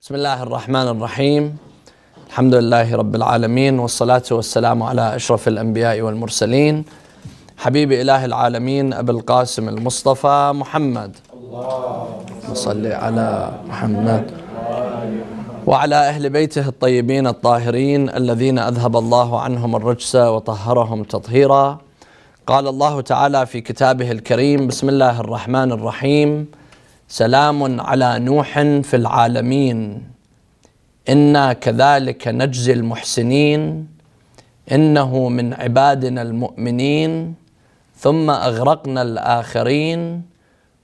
بسم الله الرحمن الرحيم. الحمد لله رب العالمين، والصلاة والسلام على أشرف الأنبياء والمرسلين، حبيب إله العالمين أبي القاسم المصطفى محمد. اللهم صل على محمد وعلى أهل بيته الطيبين الطاهرين الذين أذهب الله عنهم الرجس وطهرهم تطهيرا. قال الله تعالى في كتابه الكريم: بسم الله الرحمن الرحيم. سلام على نوح في العالمين، إنا كذلك نجزي المحسنين، إنه من عبادنا المؤمنين، ثم أغرقنا الآخرين،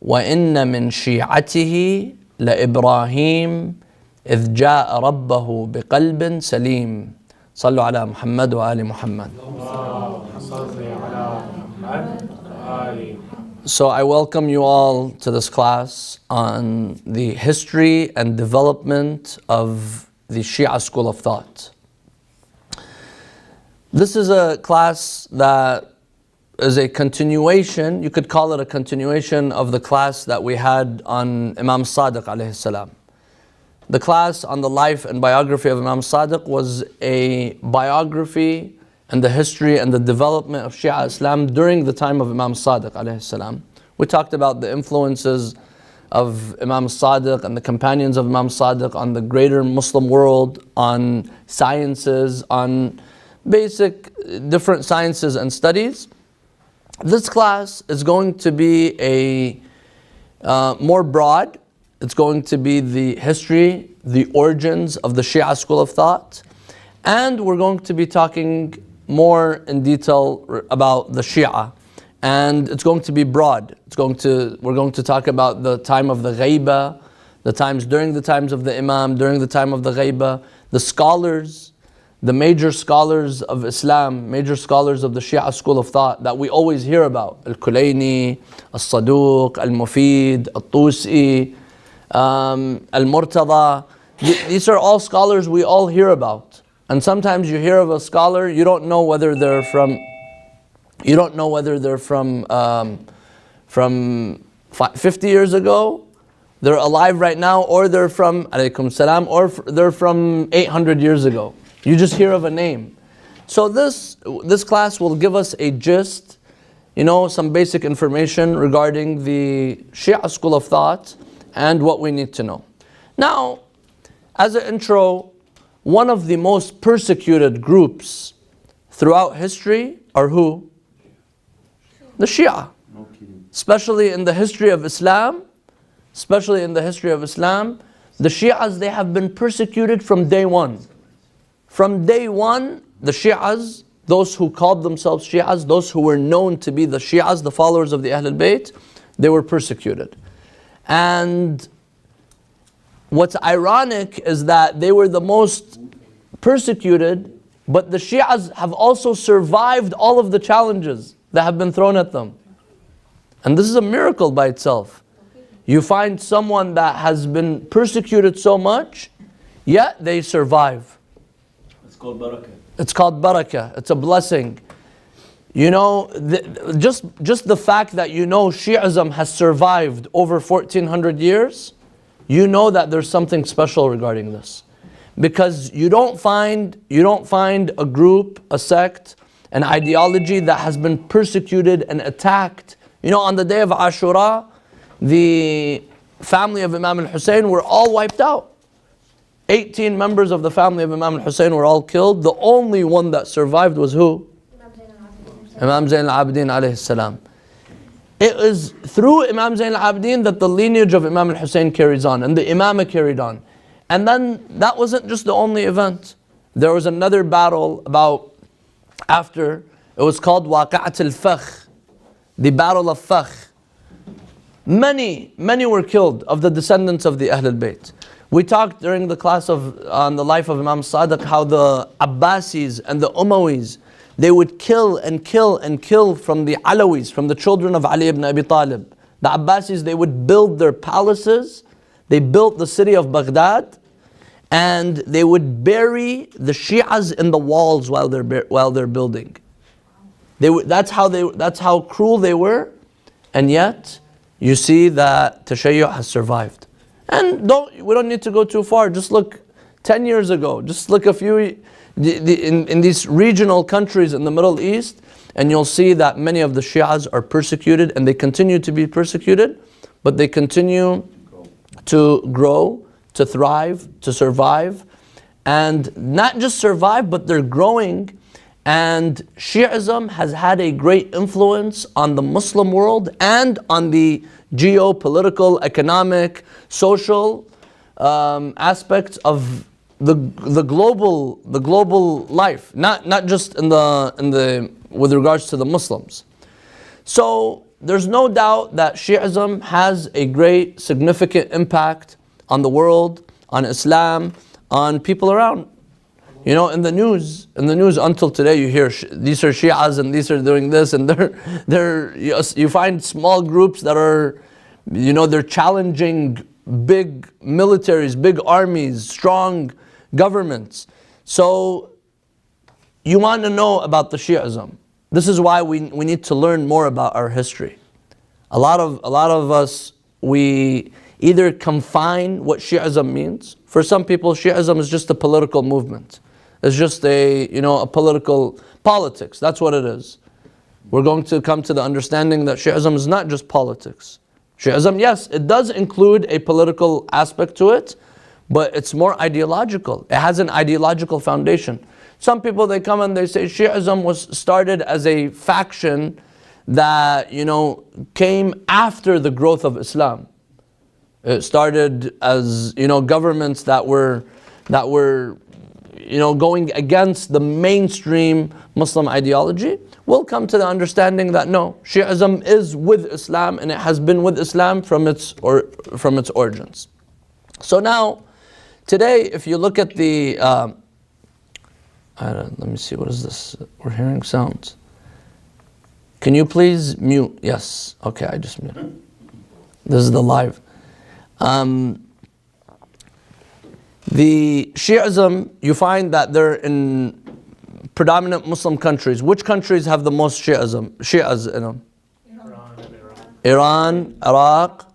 وإن من شيعته لإبراهيم إذ جاء ربه بقلب سليم. صلوا على محمد وآل محمد. So I welcome you all to this class on the history and development of the Shia school of thought. This is a class that is a continuation, you could call it a continuation of the class that we had on Imam Sadiq alayhi salam. The class on the life and biography of Imam Sadiq was a biography and the history and the development of Shia Islam during the time of Imam Sadiq alayhi salam. We talked about the influences of Imam Sadiq and the companions of Imam Sadiq on the greater Muslim world, on sciences, on basic different sciences and studies. This class is going to be a more broad. It's going to be the history, the origins of the Shia school of thought, and we're going to be talking more in detail about the Shia, and it's going to be broad. We're going to talk about the time of the Ghaiba, during the times of the Imam, during the time of the Ghaiba, the scholars, the major scholars of Islam, major scholars of the Shia school of thought that we always hear about: Al-Kulayni, Al-Saduq, Al-Mufid, Al-Tusi, Al-Murtada. These are all scholars we all hear about. And sometimes you hear of a scholar, you don't know whether they're from 50 years ago, they're alive right now, or they're from alaykum salam, or they're from 800 years ago. You just hear of a name. So this class will give us a gist, some basic information regarding the Shia school of thought and what we need to know. Now, as an intro, one of the most persecuted groups throughout history are who? The Shia. Especially in the history of Islam, the Shias, they have been persecuted from day one. From day one, the Shias, those who called themselves Shias, those who were known to be the Shias, the followers of the Ahlul Bayt, they were persecuted. And what's ironic is that they were the most persecuted, but the Shias have also survived all of the challenges that have been thrown at them. And this is a miracle by itself. You find someone that has been persecuted so much, yet they survive. It's called barakah. It's a blessing. Just the fact that Shi'ism has survived over 1400 years, you know that there's something special regarding this. Because you don't find a group, a sect, an ideology that has been persecuted and attacked. On the day of Ashura, the family of Imam al-Hussein were all wiped out. 18 members of the family of Imam al-Hussein were all killed. The only one that survived was who? Imam Zayn al-Abidin alayhi salam. It is through Imam Zayn al-Abidin that the lineage of Imam al-Hussein carries on, and the Imamah carried on. And then that wasn't just the only event. There was another battle after. It was called Waqa'at al-Fakh, the Battle of Fakh. Many were killed of the descendants of the Ahlul Bayt. We talked during the class on the life of Imam Sadiq how the Abbasis and the Umayyis, they would kill from the Alawis, from the children of Ali ibn Abi Talib. The Abbasis, they would build their palaces. They built the city of Baghdad, and they would bury the Shias in the walls while they're building. That's how cruel they were, and yet you see that Tashayyu' has survived. And we don't need to go too far. Just look 10 years ago. Just look a few in these regional countries in the Middle East, and you'll see that many of the Shias are persecuted, and they continue to be persecuted, but they continue to grow, to thrive, to survive, and not just survive, but they're growing. And Shi'ism has had a great influence on the Muslim world and on the geopolitical, economic, social aspects of the global life, not just in the with regards to the Muslims. So there's no doubt that Shi'ism has a great significant impact on the world, on Islam, on people around. You know, in the news until today, you hear these are Shias and these are doing this, and you find small groups that are, they're challenging big militaries, big armies, strong governments. So you want to know about the Shi'ism. This is why we need to learn more about our history. A lot of us, we either confine what Shi'ism means. For some people, Shi'ism is just a political movement. It's just a political politics. That's what it is. We're going to come to the understanding that Shi'ism is not just politics. Shi'ism, yes, it does include a political aspect to it, but it's more ideological. It has an ideological foundation. Some people, they come and they say Shi'ism was started as a faction that, came after the growth of Islam. It started as, governments that were going against the mainstream Muslim ideology. We'll come to the understanding that no, Shi'ism is with Islam, and it has been with Islam from its origins. So now, today, if you look at the, let me see, what is this? We're hearing sounds. Can you please mute? Yes. Okay, I just muted. This is the live. The Shi'ism, you find that they're in predominant Muslim countries. Which countries have the most Shi'as in them? Iran, Iraq,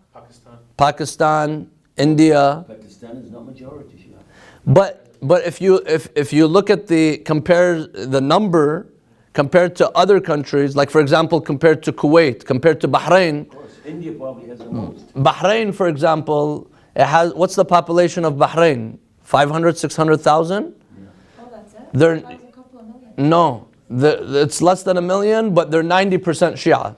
Pakistan, India. Pakistan is not majority Shia. But if you look at compare the number compared to other countries, like for example compared to Kuwait, compared to Bahrain. Of course, India probably has the most. Bahrain, for example, what's the population of Bahrain? 500, 600,000? Oh, that's it? That was a couple of million. No, it's less than 1 million, but they're 90% Shia.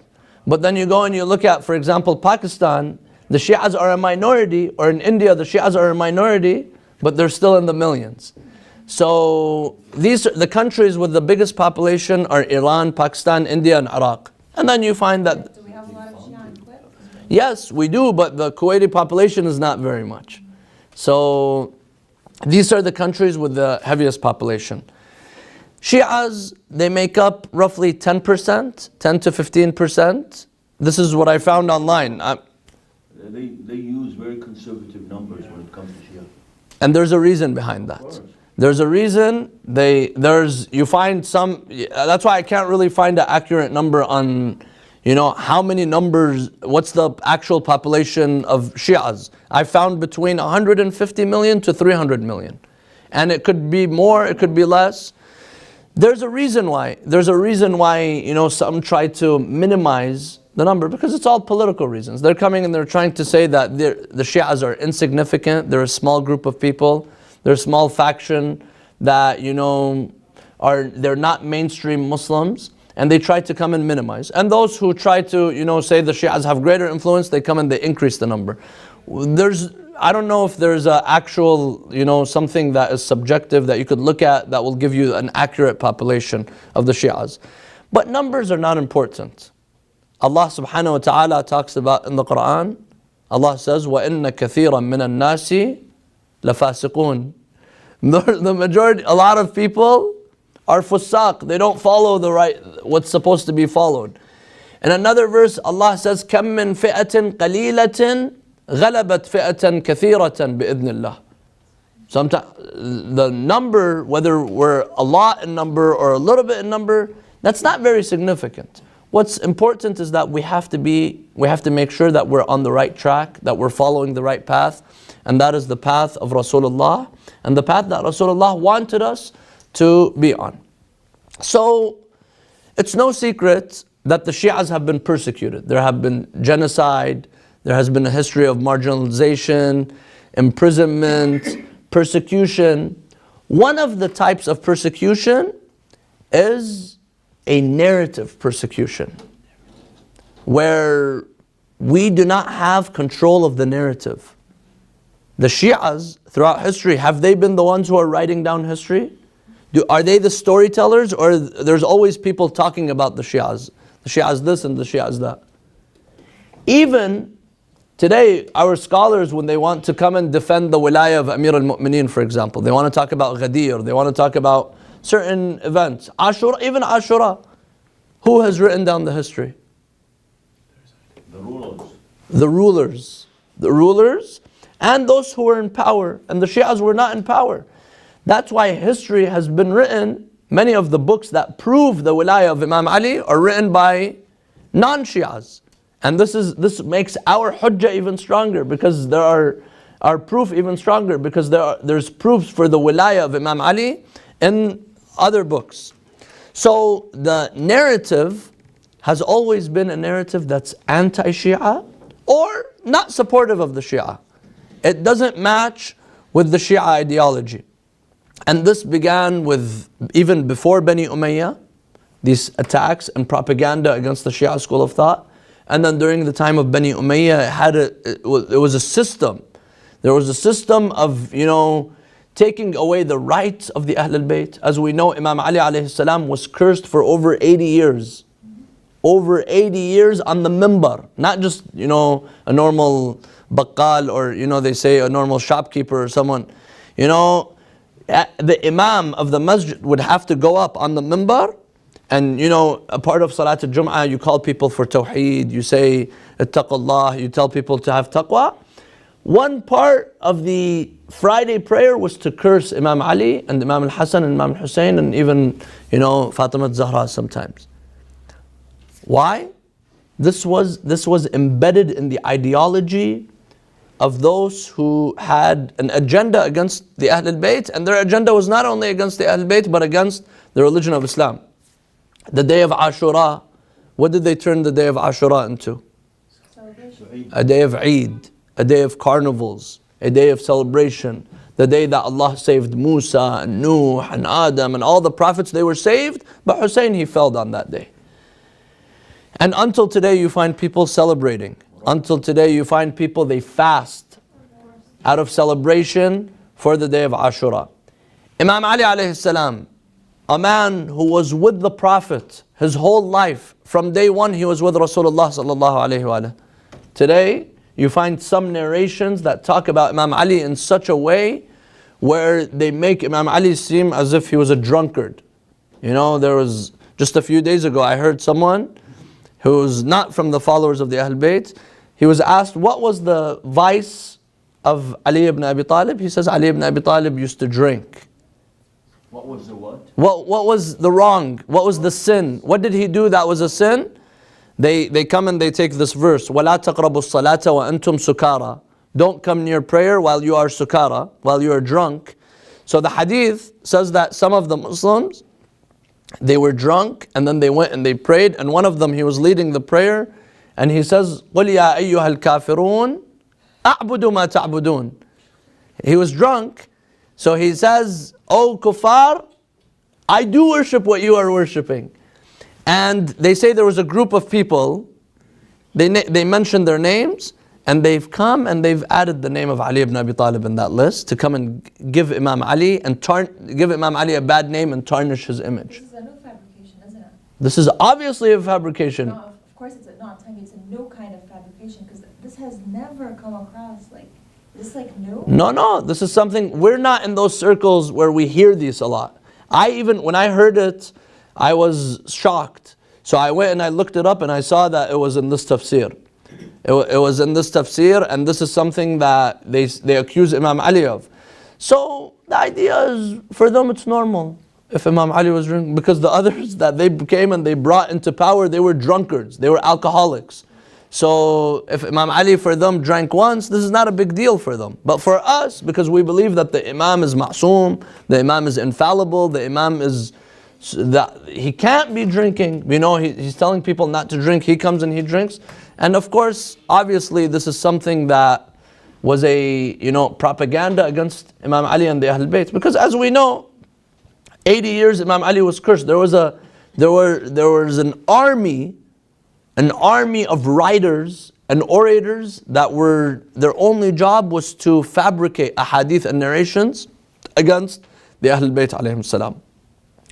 But then you go and you look at, for example, Pakistan, the Shias are a minority, or in India, the Shias are a minority, but they're still in the millions. So the countries with the biggest population are Iran, Pakistan, India, and Iraq. And then you find that... Do we have a lot of Shia in Kuwait? Yes, we do, but the Kuwaiti population is not very much. So these are the countries with the heaviest population. Shias, they make up roughly 10%, 10 to 15%. This is what I found online. They use very conservative numbers when it comes to Shia. And there's a reason behind that. There's a reason. You find some. That's why I can't really find an accurate number on, how many numbers. What's the actual population of Shias? I found between 150 million to 300 million, and it could be more. It could be less. There's a reason why. Some try to minimize the number because it's all political reasons. They're coming and they're trying to say that the Shias are insignificant. They're a small group of people. They're a small faction that they're not mainstream Muslims, and they try to come and minimize. And those who try to say the Shias have greater influence, they come and they increase the number. I don't know if there's an actual something that is subjective that you could look at that will give you an accurate population of the Shias. But numbers are not important. Allah subhanahu wa ta'ala talks about in the Quran, Allah says, وَإِنَّ كَثِيرًا مِنَ النَّاسِ لَفَاسِقُونَ. The majority, a lot of people are fusaq. They don't follow what's supposed to be followed. In another verse, Allah says, كَم مِّن فِئَةٍ قَلِيلَةٍ غَلَبَتْ فِئَةً كَثِيرَةً بِإِذْنِ اللَّهِ. Sometimes the number, whether we're a lot in number or a little bit in number, that's not very significant. What's important is that we have to make sure that we're on the right track, that we're following the right path, and that is the path of Rasulullah, and the path that Rasulullah wanted us to be on. So, it's no secret that the Shias have been persecuted. There have been genocide, there has been a history of marginalization, imprisonment, persecution. One of the types of persecution is a narrative persecution, where we do not have control of the narrative. The Shias, throughout history, have they been the ones who are writing down history? Are they the storytellers, or there's always people talking about the Shias? The Shias this and the Shias that. Even today, our scholars, when they want to come and defend the wilayah of Amir al-Mu'mineen, for example, they want to talk about Ghadir, they want to talk about certain events. Ashura, even Ashura. Who has written down the history? The rulers. The rulers. The rulers and those who were in power. And the Shias were not in power. That's why history has been written. Many of the books that prove the wilayah of Imam Ali are written by non-Shias. And this makes our hujjah even stronger, because there are our proof even stronger, because there's proofs for the wilayah of Imam Ali in other books. So the narrative has always been a narrative that's anti-Shia or not supportive of the Shia. It doesn't match with the Shia ideology. And this began with, even before Bani Umayyah, these attacks and propaganda against the Shia school of thought. And then during the time of Bani Umayyah, it was a system. There was a system of, taking away the rights of the Ahlul Bayt. As we know, Imam Ali alayhi salam was cursed for over 80 years. Over 80 years on the mimbar. Not just, a normal baqqal, or, they say a normal shopkeeper or someone. The imam of the masjid would have to go up on the mimbar, and a part of Salat al-Jum'ah, you call people for tawheed, you say ittaqullah, you tell people to have taqwa. One part of the Friday prayer was to curse Imam Ali and Imam al-Hasan and Imam al-Hussein, and even Fatima al-Zahra sometimes. Why? This was embedded in the ideology of those who had an agenda against the Ahlul Bayt, and their agenda was not only against the Ahlul Bayt, but against the religion of Islam. The day of Ashura, what did they turn the day of Ashura into? Celebration. A day of Eid, a day of carnivals, a day of celebration. The day that Allah saved Musa and Nuh and Adam and all the prophets, they were saved, but Hussein, he fell on that day. And until today you find people celebrating. Until today you find people, they fast out of celebration for the day of Ashura. Imam Ali alayhi salam, a man who was with the Prophet his whole life, from day one he was with Rasulullah sallallahu alayhi wa. Today you find some narrations that talk about Imam Ali in such a way where they make Imam Ali seem as if he was a drunkard. There was, just a few days ago, I heard someone who's not from the followers of the Ahl Bayt. He was asked, what was the vice of Ali ibn Abi Talib? He says, Ali ibn Abi Talib used to drink. What was the what? What was the wrong? What was the sin? What did he do that was a sin? They come and they take this verse, وَلَا تَقْرَبُوا الصَّلَاةَ وَأَنْتُمْ سُكَارَى. Don't come near prayer while you are sukara, while you are drunk. So the hadith says that some of the Muslims, they were drunk, and then they went and they prayed, and one of them, he was leading the prayer, and he says, قُلْ يَا أَيُّهَا الْكَافِرُونَ أَعْبُدُ مَا تَعْبُدُونَ. He was drunk, so he says, "O kuffar, I do worship what you are worshipping." And they say there was a group of people, they mentioned their names, and they've come and they've added the name of Ali ibn Abi Talib in that list to come and give Imam Ali and give Imam Ali a bad name and tarnish his image. This is a new fabrication, isn't it? This is obviously a fabrication. No, of course it's not. I'm telling you, it's a new kind of fabrication, because this has never come across, is this new? No, this is something, we're not in those circles where we hear this a lot. When I heard it, I was shocked. So I went and I looked it up and I saw that it was in this tafsir. It was in this tafsir, and this is something that they accuse Imam Ali of. So the idea is, for them it's normal if Imam Ali was drinking, because the others that they came and they brought into power, they were drunkards, they were alcoholics. So if Imam Ali for them drank once, this is not a big deal for them. But for us, because we believe that the Imam is ma'soom, the Imam is infallible, the Imam is, that he can't be drinking. You know, he's telling people not to drink, he comes and he drinks. And of course, obviously this is something that was a, propaganda against Imam Ali and the Ahlul Bayt. Because as we know, 80 years Imam Ali was cursed. There was an army of writers and orators that were, their only job was to fabricate ahadith and narrations against the Ahlul Bayt alayhim salam.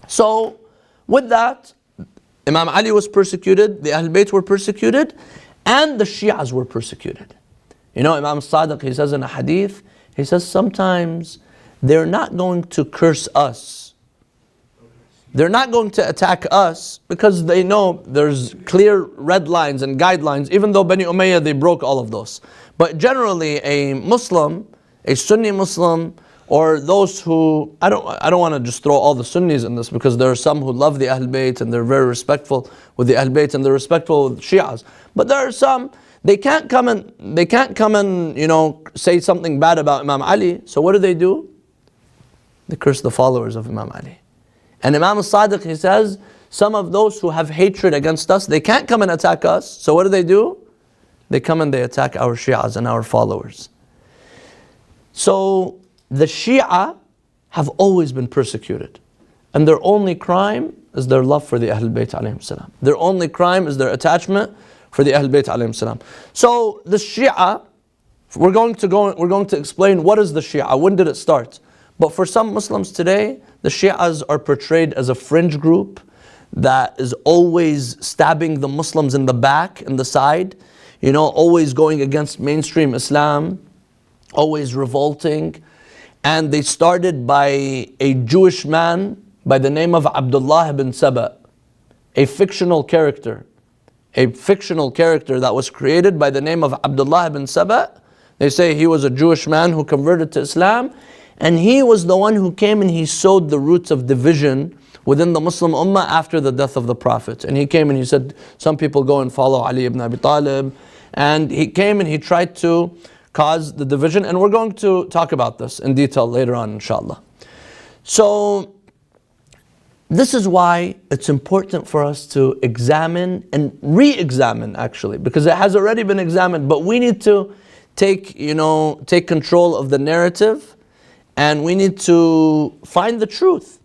So with that, Imam Ali was persecuted, the Ahlul Bayt were persecuted, and the Shias were persecuted. Imam Sadiq, he says in a hadith, he says sometimes they're not going to curse us. They're not going to attack us because they know there's clear red lines and guidelines, even though Bani Umayyah, they broke all of those. But generally a Muslim, a Sunni Muslim, or those who, I don't want to just throw all the Sunnis in this, because there are some who love the Ahlul Bayt and they're very respectful with the Ahlul Bayt and they're respectful with Shias. But there are some, they can't come and say something bad about Imam Ali. So what do? They curse the followers of Imam Ali. And Imam al-Sadiq, he says, some of those who have hatred against us, they can't come and attack us. So what do? They come and they attack our Shias and our followers. So the Shia have always been persecuted. And their only crime is their love for the Ahlul Bayt alayhim salam. Their only crime is their attachment for the Ahlul Bayt alayhim salam. So the Shia, we're going to explain what is the Shia, when did it start. But for some Muslims today, the Shias are portrayed as a fringe group that is always stabbing the Muslims in the back, in the side, always going against mainstream Islam, always revolting. And they started by a Jewish man by the name of Abdullah ibn Saba, a fictional character that was created by the name of Abdullah ibn Saba. They say he was a Jewish man who converted to Islam, and he was the one who came and he sowed the roots of division within the Muslim Ummah after the death of the Prophet. And he came and he said, some people go and follow Ali ibn Abi Talib. And he came and he tried to cause the division. And we're going to talk about this in detail later on, inshallah. So this is why it's important for us to examine and re-examine, actually, because it has already been examined, but we need to take control of the narrative. And we need to find the truth,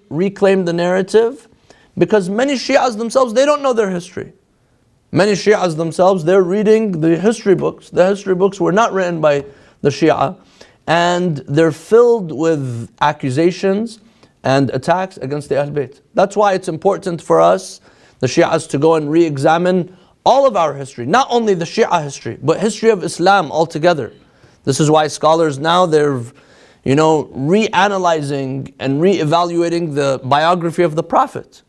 reclaim the narrative, because many Shias themselves, they don't know their history. Many Shias themselves, they're reading the history books. The history books were not written by the Shia, and they're filled with accusations and attacks against the Ahlul Bayt. That's why it's important for us, the Shias, to go and re-examine all of our history, not only the Shia history, but history of Islam altogether. This is why scholars now, they're reanalyzing and re-evaluating the biography of the Prophet.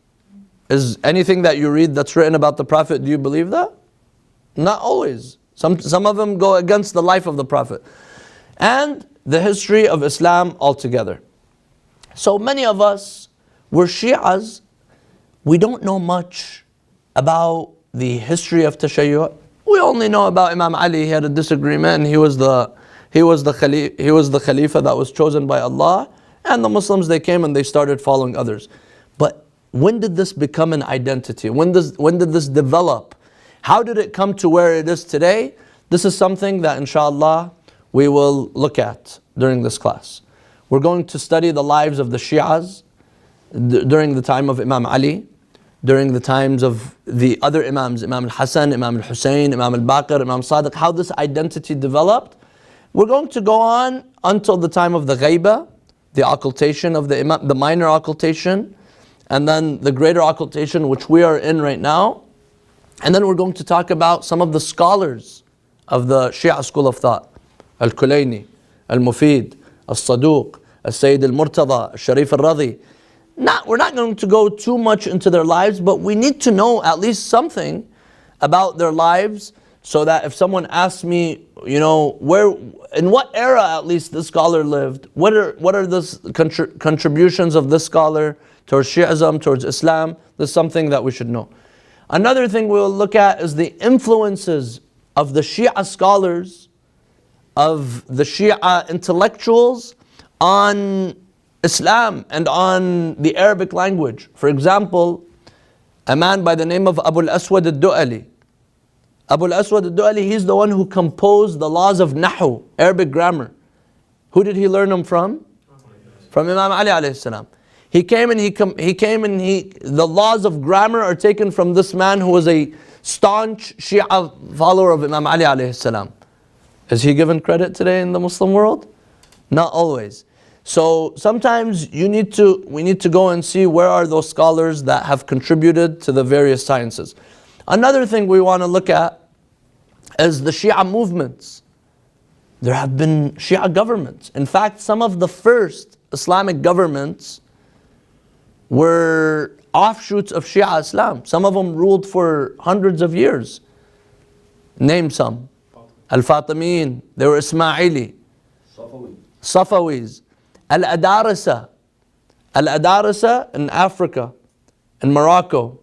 Is anything that you read that's written about the Prophet, do you believe that? Not always. Some of them go against the life of the Prophet. And the history of Islam altogether. So many of us, we're Shias, we don't know much about the history of Tashayyu'. We only know about Imam Ali. He had a disagreement and he was the Khalifa that was chosen by Allah, and the Muslims, they came and they started following others. But when did this become an identity? When did this develop? How did it come to where it is today? This is something that inshallah we will look at during this class. We're going to study the lives of the Shias during the time of Imam Ali, during the times of the other Imams, Imam al-Hasan, Imam al-Hussein, Imam al-Baqir, Imam Sadiq, how this identity developed. We're going to go on until the time of the Ghaiba, the occultation of the Imam, the minor occultation, and then the greater occultation which we are in right now. And then we're going to talk about some of the scholars of the Shia school of thought. Al-Kulayni, Al-Mufid, Al-Saduq, Al-Sayyid Al-Murtada, Al-Sharif Al-Radhi. We're not going to go too much into their lives, but we need to know at least something about their lives, so that if someone asks me, in what era at least this scholar lived, what are the contributions of this scholar towards Shi'ism, towards Islam, this is something that we should know. Another thing we'll look at is the influences of the Shia scholars, of the Shia intellectuals on Islam and on the Arabic language. For example, a man by the name of Abu al-Aswad al-Du'ali. Abu al-Aswad al-Du'ali, he's the one who composed the laws of Nahu, Arabic grammar. Who did he learn them from? From Imam Ali alayhi salam. The laws of grammar are taken from this man who was a staunch Shia follower of Imam Ali alayhi salam. Is he given credit today in the Muslim world? Not always. So sometimes we need to go and see where are those scholars that have contributed to the various sciences. Another thing we want to look at is the Shia movements. There have been Shia governments. In fact, some of the first Islamic governments were offshoots of Shia Islam. Some of them ruled for hundreds of years. Name some. Al-Fatimiyyin, they were Ismaili. Safawis. Al-Adarisa in Africa, in Morocco.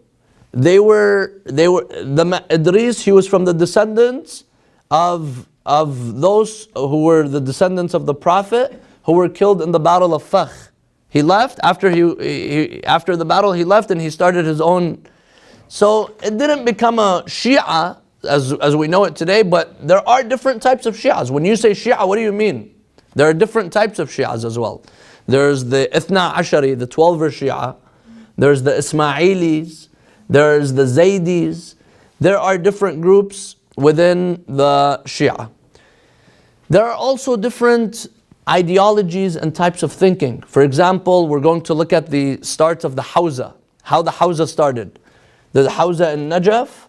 Idris, he was from the descendants of those who were the descendants of the Prophet who were killed in the Battle of Fakh. He left after after the battle. He left and he started his own. So it didn't become a Shia as we know it today. But there are different types of Shias. When you say Shia, what do you mean? There are different types of Shias as well. There's the Ithna Ashari, the 12er Shia. There's the Ismailis. There's the Zaydis. There are different groups within the Shia. There are also different ideologies and types of thinking. For example, we're going to look at the start of the Hawza, how the Hawza started. There's the Hawza in Najaf,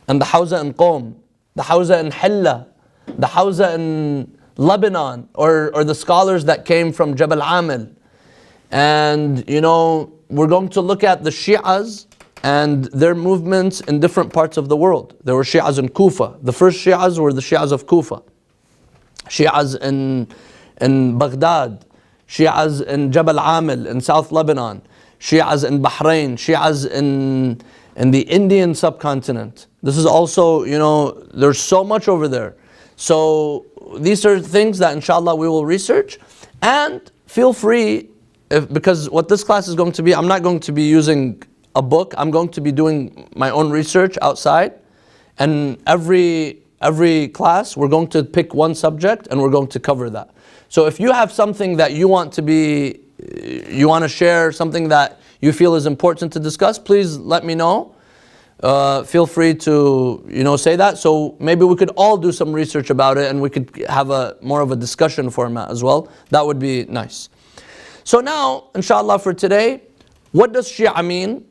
and the Hawza in Qom, the Hawza in Hilla, the Hawza in Lebanon, or the scholars that came from Jabal Amil. And we're going to look at the Shi'as and their movements in different parts of the world. There were Shi'as in Kufa. The first Shi'as were the Shi'as of Kufa. Shi'as in Baghdad. Shi'as in Jabal Amil in South Lebanon. Shi'as in Bahrain. Shi'as in the Indian subcontinent. This is also, there's so much over there. So these are things that inshallah we will research. And feel free, because what this class is going to be, I'm not going to be using a book. I'm going to be doing my own research outside. And every class, we're going to pick one subject and we're going to cover that. So if you have something that you want to share, something that you feel is important to discuss, please let me know. Feel free to say that. So maybe we could all do some research about it and we could have more of a discussion format as well. That would be nice. So now, inshallah, for today, what does Shia mean?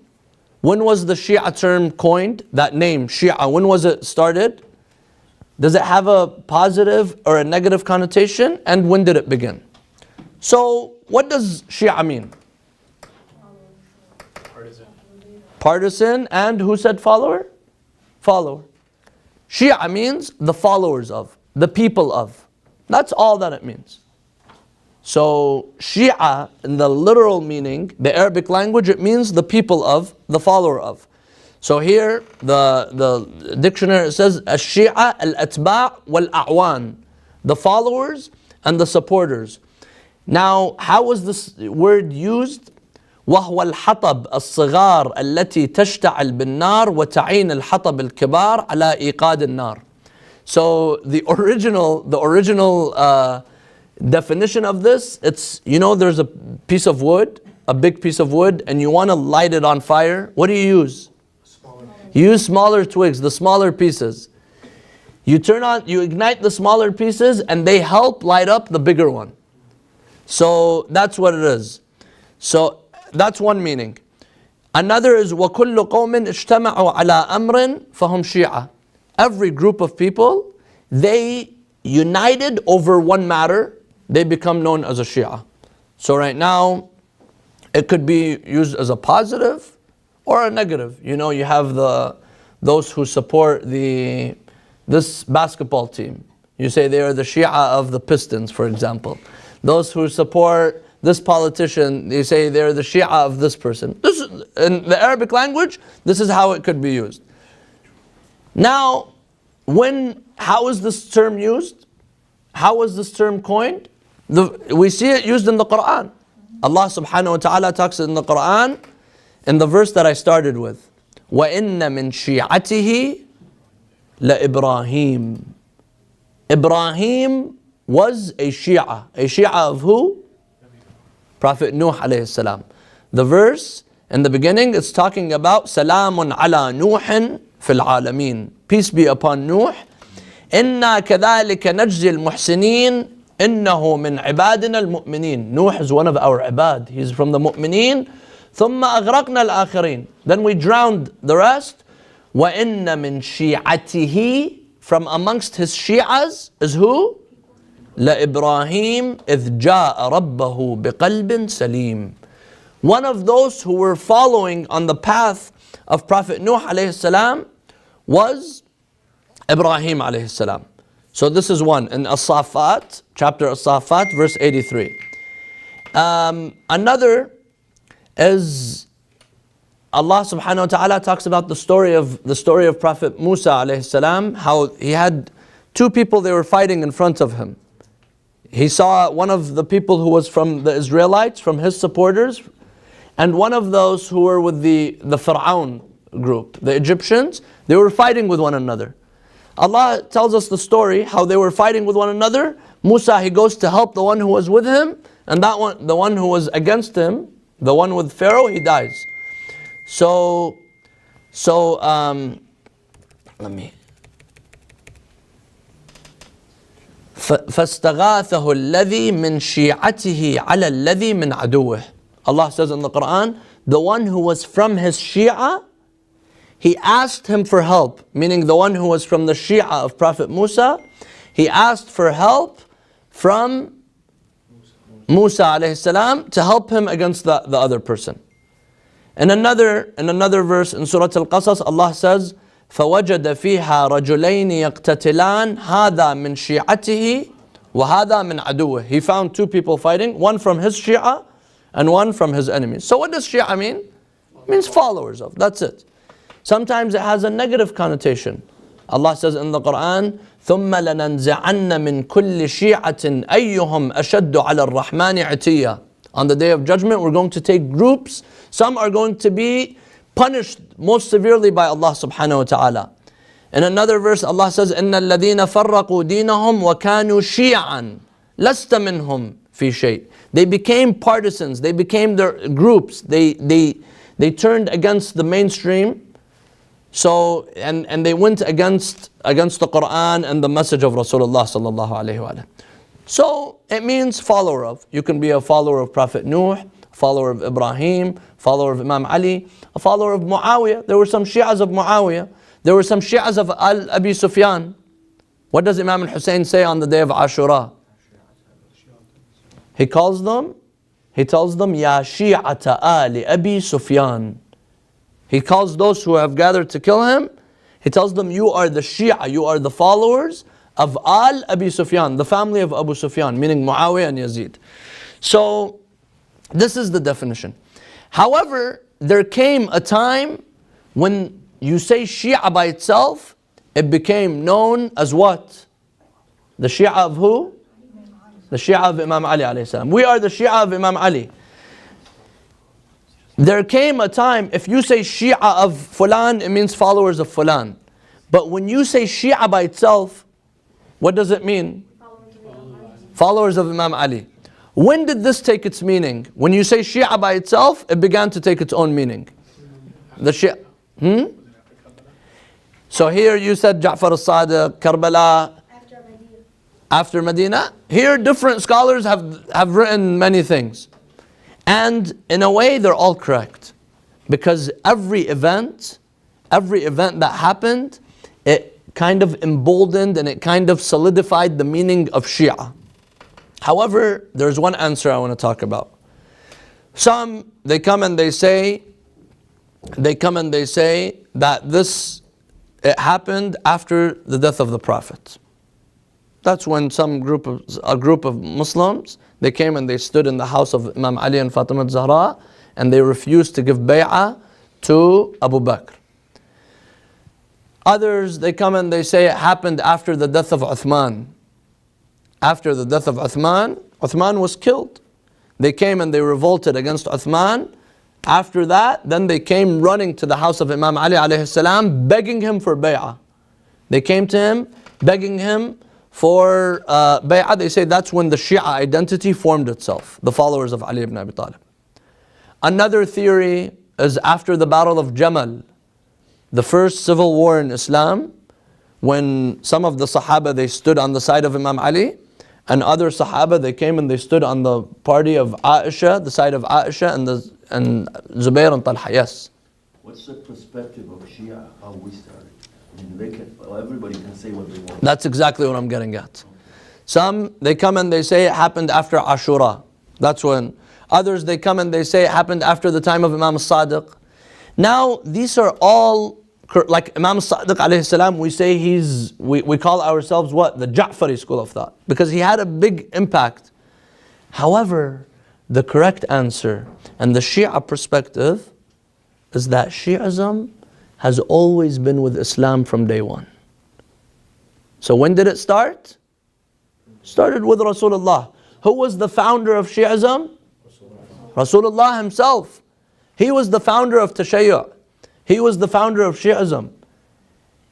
When was the Shia term coined? That name, Shia, when was it started? Does it have a positive or a negative connotation? And when did it begin? So, what does Shia mean? Partisan, and who said follower? Follower. Shia means the followers of, the people of. That's all that it means. So Shia, in the literal meaning, the Arabic language, it means the people of, the follower of. So here, the dictionary says, Shia al-atba' wal-a'wan, the followers and the supporters. Now, how was this word used? وهو الحطب الصغار التي تشتعل بالنار وتعين الحطب الكبار على إيقاد النار. So the original definition of this, it's, there's a piece of wood, a big piece of wood, and you want to light it on fire. What do you use? You use smaller twigs, the smaller pieces. You ignite the smaller pieces and they help light up the bigger one. So that's what it is. So that's one meaning. Another is وَكُلُّ قَوْمٍ اجْتَمَعُوا عَلَىٰ أَمْرٍ فَهُمْ شِيعَةٌ. Every group of people, they united over one matter, they become known as a Shia. So right now, it could be used as a positive or a negative. You have those who support this basketball team. You say they are the Shia of the Pistons, for example. Those who support this politician, they say they're the Shia of this person. This is, in the Arabic language, this is how it could be used. Now, how is this term used? How was this term coined? We see it used in the Quran. Allah subhanahu wa ta'ala talks in the Quran in the verse that I started with. وَإِنَّ مِن شِيعَتِهِ لَإِبْرَاهِيمَ. Ibrahim was a Shia. A Shia of who? Prophet Nuh alayhi salam. The verse in the beginning, it's talking about Salamun ala Nuhin fil alameen. Peace be upon Nuh. Inna kadhalika najzi al-muhsinin. Innahu min ibadina al-mu'minin. Nuh is one of our ibad. He's from the mu'minin. ثم أغرقنا الآخرين. Then we drowned the rest. وَإِنَّ مِن شِيعَتِهِ. From amongst his Shi'as is who? لَإِبْرَاهِيمَ إِذْ جَاءَ رَبَّهُ بِقَلْبٍ سَلِيمٍ. One of those who were following on the path of Prophet Nuh alayhi salam was Ibrahim alayhi salam. So this is one in As-Safat, chapter As-Safat, verse 83. Another is Allah subhanahu wa ta'ala talks about the story of Prophet Musa alayhi salam, how he had two people, they were fighting in front of him. He saw one of the people who was from the Israelites, from his supporters, and one of those who were with the Fir'aun group, the Egyptians. They were fighting with one another. Allah tells us the story, how they were fighting with one another. Musa, he goes to help the one who was with him, and the one who was against him, the one with Pharaoh, he dies. So let me. فَاسْتَغَاثَهُ الَّذِي مِنْ شِيعَتِهِ عَلَى الَّذِي مِنْ عَدُوِّهِ. Allah says in the Quran, the one who was from his Shia, he asked him for help, meaning the one who was from the Shia of Prophet Musa, he asked for help from Musa alayhi salam to help him against the other person. In another verse in Surah Al-Qasas, Allah says, فَوَجَدَ فِيهَا رَجُلَيْنِ يَقْتَتِلَانِ هَذَا مِنْ شِيعَتِهِ وَهَذَا مِنْ عَدُوِّهِ. He found two people fighting, one from his Shia and one from his enemies. So what does Shia mean? It means followers of, that's it. Sometimes it has a negative connotation. Allah says in the Quran, ثُمَّ لَنَنْزِعَنَّ مِنْ كُلِّ شِيعَةٍ أَيُّهُمْ أَشَدُّ عَلَى الرَّحْمَنِ عِتِيًّا. On the Day of Judgment, we're going to take groups. Some are going to be punished most severely by Allah subhanahu wa ta'ala. In another verse, Allah says, إِنَّ الَّذِينَ فَرَّقُوا دِينَهُمْ وَكَانُوا شِيَعًا لَسْتَ مِنْهُمْ فِي شَيْءٍ. They became partisans, they became their groups, they turned against the mainstream. So, and they went against the Quran and the message of Rasulullah sallallahu alayhi wa sallam. So, it means follower of. You can be a follower of Prophet Nuh, follower of Ibrahim, follower of Imam Ali, a follower of Muawiyah. There were some Shi'as of Muawiyah. There were some Shi'as of Abi Sufyan. What does Imam al-Hussein say on the day of Ashura? He tells them, Ya Shi'ata Ali Abi Sufyan. He calls those who have gathered to kill him, he tells them, you are the Shia, you are the followers of Abi Sufyan, the family of Abu Sufyan, meaning Muawiyah and Yazid. So, this is the definition. However, there came a time when you say Shia by itself, it became known as what? The Shia of who? The Shia of Imam Ali alayhi salam. We are the Shia of Imam Ali. There came a time, if you say Shia of Fulan, it means followers of Fulan. But when you say Shia by itself, what does it mean? Followers of Imam Ali. When did this take its meaning? When you say Shia by itself, it began to take its own meaning. The Shia. So here you said Ja'far al-Sadiq, Karbala. After Medina. Here different scholars have written many things. And in a way they're all correct. Because every event that happened, it kind of emboldened and it kind of solidified the meaning of Shia. However, there's one answer I want to talk about. Some, they come and they say that it happened after the death of the Prophet. That's when a group of Muslims, They came and they stood in the house of Imam Ali and Fatima Zahra, and they refused to give bay'ah to Abu Bakr. Others, they come and they say it happened after the death of Uthman. After the death of Uthman, Uthman was killed. They came and they revolted against Uthman. After that, then they came running to the house of Imam Ali alayhi salam, begging him for bay'ah. They came to him, begging him for bay'ah. They say that's when the Shia identity formed itself, the followers of Ali ibn Abi Talib. Another theory is after the Battle of Jamal, the first civil war in Islam, when some of the Sahaba, they stood on the side of Imam Ali, and other Sahaba, they came and they stood on the party of Aisha, the side of Aisha and Zubair and Talha. Yes? What's the perspective of Shia, how we started? I mean, everybody can say what they want. That's exactly what I'm getting at. Some, they come and they say it happened after Ashura. That's when. Others, they come and they say it happened after the time of Imam Sadiq. Now, these are all, like Imam Sadiq alayhi salam, we say we call ourselves what? The Ja'fari school of thought. Because he had a big impact. However, the correct answer and the Shia perspective is that Shi'ism has always been with Islam from day one. So when did it start? Started with Rasulullah. Who was the founder of Shi'ism? Rasulullah himself. He was the founder of Tashayyu'. He was the founder of Shi'ism.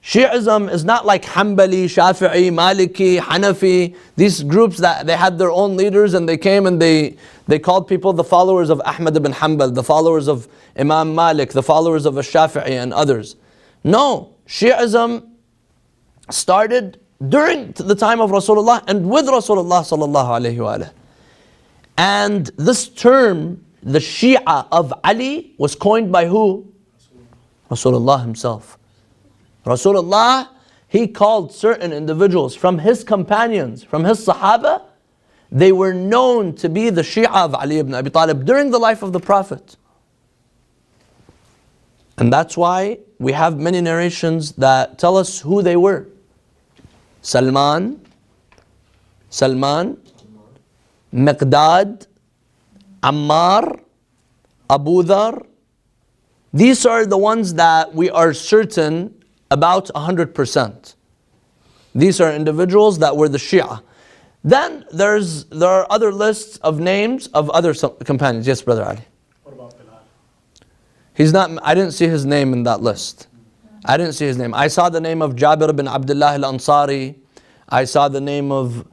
Shi'ism is not like Hanbali, Shafi'i, Maliki, Hanafi. These groups that they had their own leaders and they came and they called people the followers of Ahmad ibn Hanbal, the followers of Imam Malik, the followers of Shafi'i and others. No, Shi'ism started during the time of Rasulullah and with Rasulullah sallallahu alayhi wa. And this term, the Shia of Ali, was coined by who? Rasulullah himself. Rasulullah, he called certain individuals from his companions, from his Sahaba, they were known to be the Shia of Ali ibn Abi Talib during the life of the Prophet. And that's why we have many narrations that tell us who they were. Salman, Miqdad, Ammar, Abu Dhar. These are the ones that we are certain about 100%. These are individuals that were the Shia. Then there are other lists of names of other companions. Yes, Brother Ali. What about Bilal? He's not. I didn't see his name in that list. I didn't see his name. I saw the name of Jabir ibn Abdullah al-Ansari. I saw the name of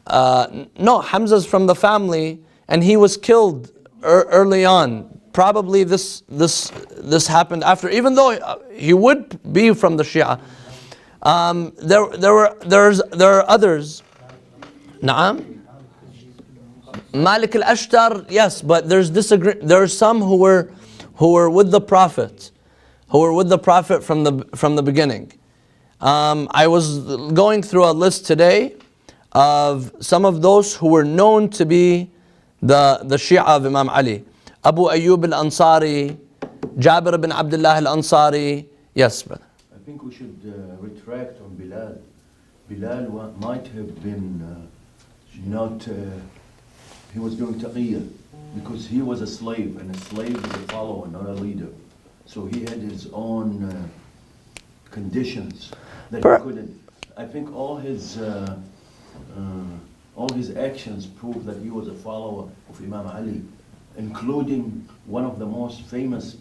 no, Hamza's from the family, and he was killed early on. Probably this happened after, even though he would be from the Shia. There are others. Naam. Malik al-Ashtar, yes, but there's disagreement. There are some who were with the Prophet, from the beginning. I was going through a list today of some of those who were known to be the Shia of Imam Ali. Abu Ayyub al-Ansari, Jabir ibn Abdullah al-Ansari. Yes, brother. I think we should retract on Bilal. Bilal might have been not, he was doing taqiyya because he was a slave, and a slave is a follower, not a leader. So he had his own conditions that he couldn't. I think all his actions prove that he was a follower of Imam Ali, including one of the most famous.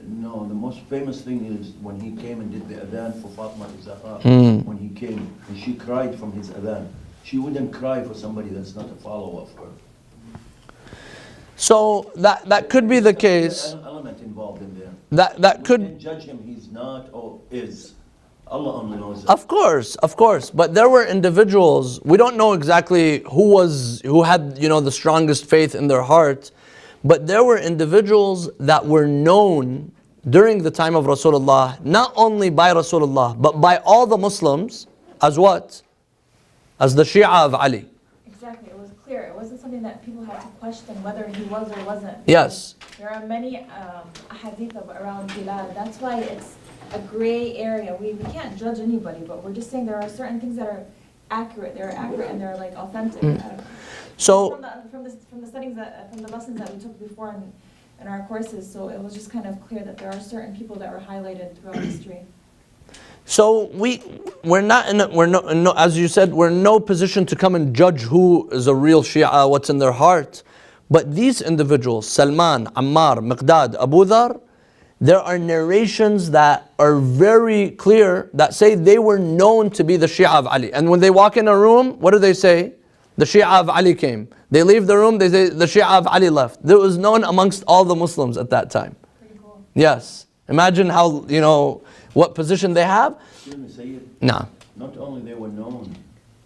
No, the most famous thing is when he came and did the adhan for Fatima Zahra. When he came and she cried from his adhan. She wouldn't cry for somebody that's not a follower of her. So that could be the case. There's an element involved in there. That could. We can't judge him. He's not or is. Allah only knows that. Of course. But there were individuals. We don't know exactly who had the strongest faith in their heart. But there were individuals that were known during the time of Rasulullah, not only by Rasulullah, but by all the Muslims, as what? As the Shia of Ali. Exactly, it was clear. It wasn't something that people had to question whether he was or wasn't. Yes. There are many hadith around Bilal. That's why it's a gray area. We can't judge anybody, but we're just saying there are certain things that are accurate. They're accurate and they're like authentic. I don't know. So From the studies from the lessons that we took before in our courses, so it was just kind of clear that there are certain people that were highlighted throughout history. So we're not in no, as you said, we're in no position to come and judge who is a real Shia, what's in their heart. But these individuals, Salman, Ammar, Miqdad, Abu Dhar, there are narrations that are very clear that say they were known to be the Shia of Ali. And when they walk in a room, what do they say? The Shia of Ali came. They leave the room, they say the Shia of Ali left. That was known amongst all the Muslims at that time. Pretty cool. Yes. Imagine how, what position they have. Excuse me, Sayyid. Nah. Not only they were known,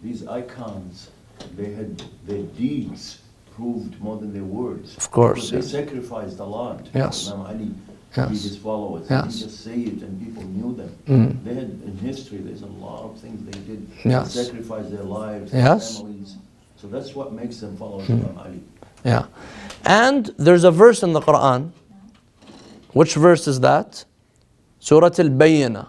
these icons, they had their deeds proved more than their words. Of course, Because they yes. sacrificed a lot. Yes. Imam Ali, Yes. he his followers. Yes. He just say it and people knew them. Mm. They had, in history, there's a lot of things they did. Yes. They sacrificed their lives, their Yes. families. So that's what makes them followers of Imam Ali. Yeah. And there's a verse in the Quran. Which verse is that? Surah Al-Bayyinah.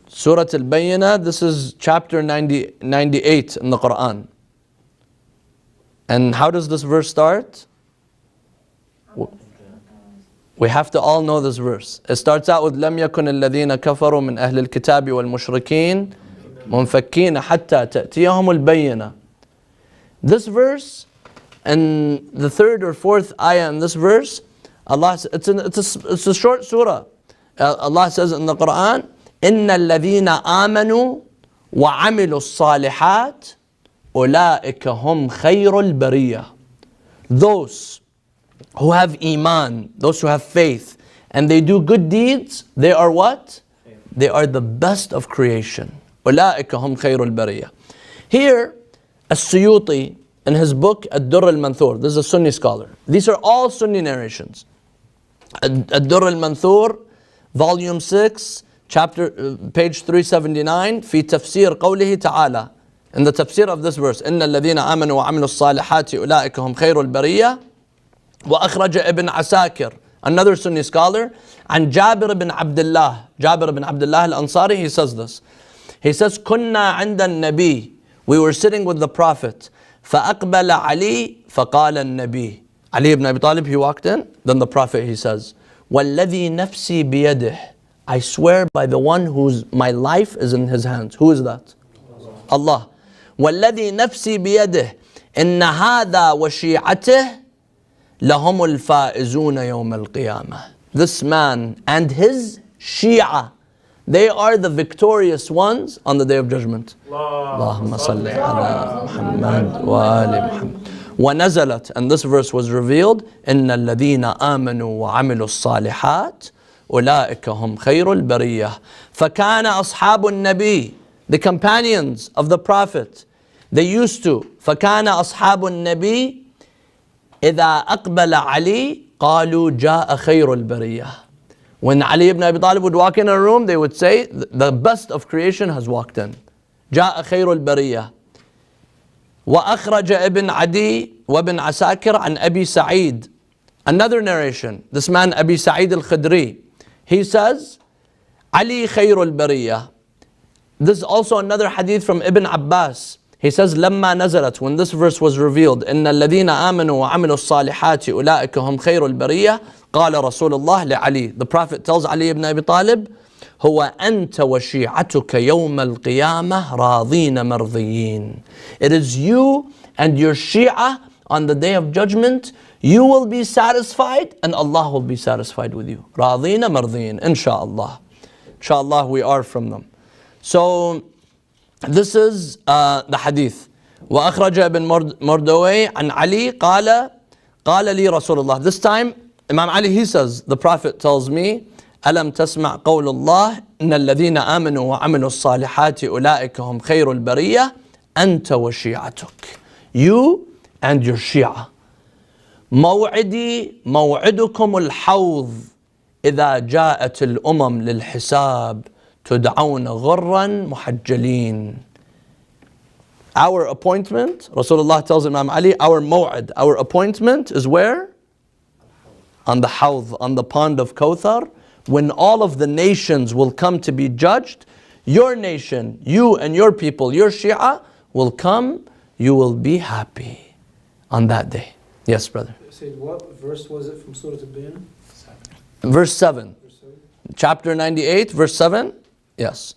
Surah Al-Bayyinah, this is chapter 98 in the Quran. And how does this verse start? We have to all know this verse. It starts out with لم يكن الذين كفروا من أهل الكتاب والمشركين منفكين حتى تأتيهم البينة. This verse and the third or fourth ayah in this verse, Allah, it's a short surah. Allah says in the Quran, إن الذين آمنوا وعملوا الصالحات أولئك هم خير البرية. Those who have iman, those who have faith, and they do good deeds, they are what? They are the best of creation. أولئك هم خير البرية. Here, As-Suyuti, in his book Ad-Durr al-Manthur, this is a Sunni scholar. These are all Sunni narrations. Ad-Durr al-Manthur, volume 6, page 379, في تفسير قوله تعالى. In the tafsir of this verse, إن الذين آمنوا وعملوا الصالحات أولئك هم خير البرية. وأخرج ابن عساكر, another Sunni scholar, عن جابر بن عبد الله, Jabir ibn Abdullah al-Ansari, he says this. He says, كنا عند النبي, we were sitting with the Prophet. فأقبل علي فقال النبي. Ali ibn Abi Talib, he walked in. Then the Prophet, he says, والذي نفسي بيده, I swear by the one whose my life is in his hands. Who is that? Allah. والذي نفسي بيده إن هذا وشيعته لهم الفائزون يوم القيامة. This man and his Shia, they are the victorious ones on the day of judgment. اللهم صل على محمد وآل محمد. ونزلت, and this verse was revealed, إن الذين آمنوا وعملوا الصالحات أولئك هم خير البرية. فكان أصحاب النبي, the companions of the Prophet, they used to, فكان أصحاب النبي إذا أقبل علي قالوا جاء خير البرية. When Ali ibn Abi Talib would walk in a room, they would say, the best of creation has walked in. جاء خير البرية. وأخرج ابن عدي وابن عساكر عن أبي سعيد. Another narration, this man Abi Sa'id al-Khudri, he says, Ali خير البرية. This is also another hadith from Ibn Abbas. He says, لما نزلت, when this verse was revealed, إن الذين آمنوا وعملوا الصالحات أولئك هم خير البرية. قال رسول الله لعلي. The Prophet tells Ali ibn Abi Talib, هو أنت وشيعتك يوم القيامة راضين مرضيين. It is you and your Shia on the day of judgment. You will be satisfied and Allah will be satisfied with you. راضين مرضيين. Inshallah. Inshallah we are from them. So this is the hadith. وأخرج ابن مردوي عن علي قال لي رسول الله. This time Imam Ali, he says, the Prophet tells me, ألم تسمع قول الله إن الذين آمنوا وعملوا الصالحات أولئك هم خير البرية أنت وشيعتك. You and your Shia. موعدي موعدكم الحوض إذا جاءت الأمم للحساب تدعون غرا محجلين. Our appointment, Rasulullah tells Imam Ali, our maw'id, our appointment is where? On the Hawd, on the pond of Kawthar, when all of the nations will come to be judged, your nation, you and your people, your Shia will come, you will be happy on that day. Yes, brother. Say, what verse was it from Surah Al-Bayyinah? Verse 7. Chapter 98, verse 7. Yes.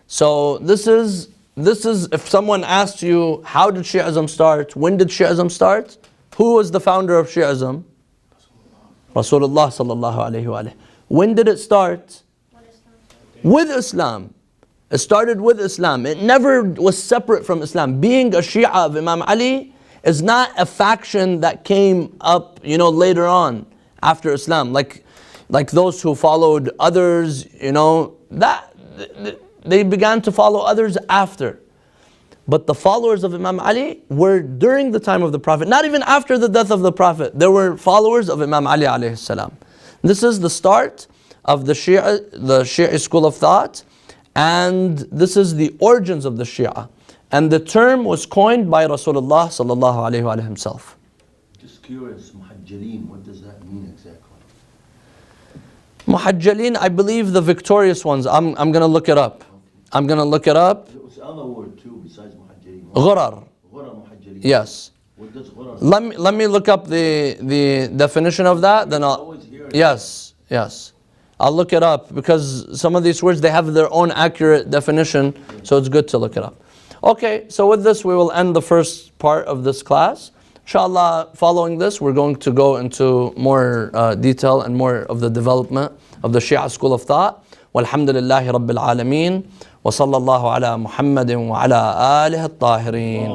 So this is if someone asks you, how did Shi'ism start? When did Shi'ism start? Who was the founder of Shi'ism? Rasulullah sallallahu alayhi wa alayhi. When did it start? With Islam. It started with Islam. It never was separate from Islam. Being a Shia of Imam Ali is not a faction that came up, later on after Islam. Like those who followed others, that they began to follow others after. But the followers of Imam Ali were during the time of the Prophet, not even after the death of the Prophet. There were followers of Imam Ali alayhi salam. This is the start of the Shia school of thought, and this is the origins of the Shia. And the term was coined by Rasulullah sallallahu alayhi wa himself. Just curious, muhajjalin, what does that mean exactly? Muhajjalin, I believe the victorious ones. I'm going to look it up. I'm going to look it up. There was another word too besides muhajjalin. Ghurar. Ghurar muhajjalin. Yes. What does ghurar? Let me look up the definition of that. Then I'll. Always hear it. Yes. I'll look it up because some of these words, they have their own accurate definition, so it's good to look it up. Okay, so with this we will end the first part of this class. Inshallah, following this, we're going to go into more detail and more of the development of the Shia school of thought. Walhamdulillahi Rabbil Alameen. Wa sallallahu ala Muhammadin wa ala alihi at-tahirin.